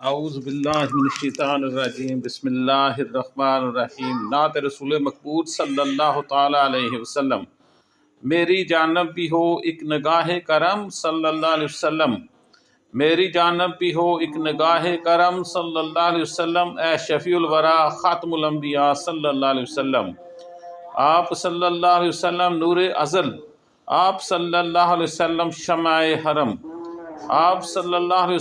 اعوذ باللہ من الشیطان الرجیم، بسم اللہ الرحمن الرحیم۔ نعت رسول مقبول صلی اللہ تعالیٰ علیہ وسلم۔ میری جانب بھی ہو ایک نگاہ کرم صلی اللہ علیہ وسلم، میری جانب بھی ہو ایک نگاہ کرم صلی اللہ علیہ وسلم، اے شفیع الورا خاتم الانبیاء صلی اللہ علیہ وسلم۔ آپ صلی اللہ علیہ وسلم نور ازل، آپ صلی اللہ علیہ وسلم شمع حرم، آپ صلی اللہ علیہ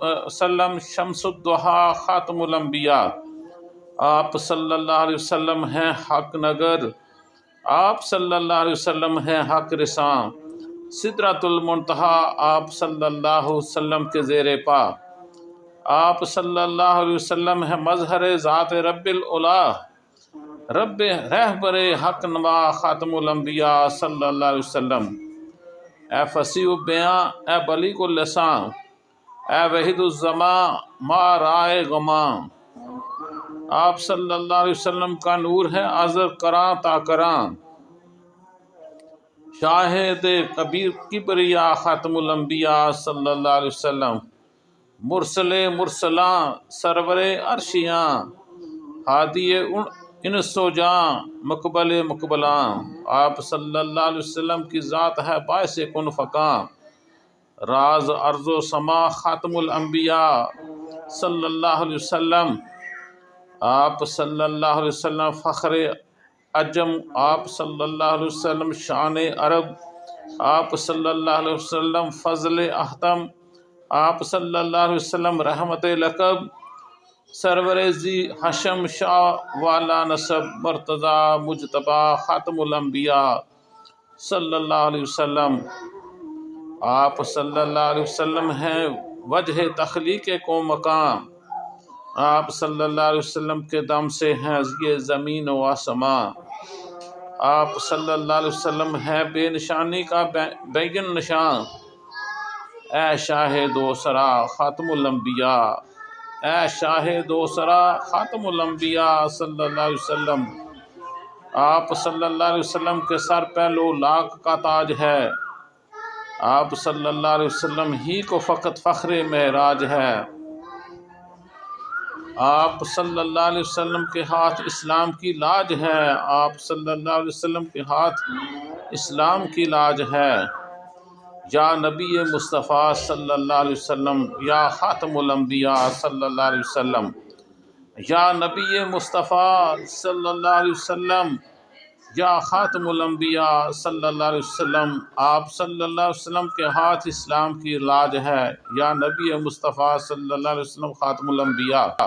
وسلم شمس الضحیٰ خاتم الانبیاء، آپ صلی اللہ علیہ وسلم ہیں حق نگر، آپ صلی اللہ علیہ وسلم ہیں حق رساں، سدرۃ المنتہیٰ آپ صلی اللہ علیہ وسلم کے زیر پا، آپ صلی اللہ علیہ وسلم ہیں مظہر ذات رب العلا، رب رہبر حق نما خاتم الانبیاء صلی اللہ علیہ وسلم۔ اے فصیح بیاں، اے بلیغ اللساں، اے وحید الزمان ما رائے غماں، آپ صلی اللہ علیہ وسلم کا نور ہے ازر کراں تا کراں، شاہد کبیر کبریا خاتم الانبیاء صلی اللہ علیہ وسلم، مرسل مرسلاں سرور عرشیاں، ہادی انس و جاں مقبل مقبلاں، آپ صلی اللہ علیہ وسلم کی ذات ہے باعث کن فکاں، راز ارض و سما خاتم الانبیاء صلی اللہ علیہ وسلم، آپ صلی اللہ علیہ وسلم فخر عجم، آپ صلی اللہ علیہ وسلم شان عرب، آپ صلی اللہ علیہ وسلم فضل احتم، آپ صلی اللہ علیہ وسلم رحمت لقب، سرور زی حشم شاہ والا نسب، مرتضی مجتبی خاتم الانبیاء صلی اللہ علیہ وسلم، آپ صلی اللہ علیہ وسلم ہیں وجہ تخلیق کو مقام، آپ صلی اللہ علیہ وسلم کے دم سے ہیں یہ زمین و آسمان، آپ صلی اللہ علیہ وسلم ہیں بے نشانی کا بین نشان، اے شاہ دوسرا خاتم الانبیاء، اے شاہ دوسرا خاتم الانبیاء صلی اللہ علیہ وسلم، آپ صلی اللہ علیہ وسلم کے سر پہ لو لاکھ کا تاج ہے، آپ صلی اللہ علیہ وسلم ہی کو فقط فخر معراج ہے، آپ صلی اللہ علیہ وسلم کے ہاتھ اسلام کی لاج ہے، آپ صلی اللہ علیہ وسلم کے ہاتھ اسلام کی لاج ہے، یا نبی مصطفیٰ صلی اللہ علیہ وسلم، یا خاتم الانبیاء صلی اللہ علیہ وسلم، یا نبی مصطفیٰ صلی اللہ علیہ وسلم، یا خاتم الانبیاء صلی اللہ علیہ وسلم، آپ صلی اللہ علیہ وسلم کے ہاتھ اسلام کی لاج ہے، یا نبی مصطفیٰ صلی اللہ علیہ وسلم خاتم الانبیاء۔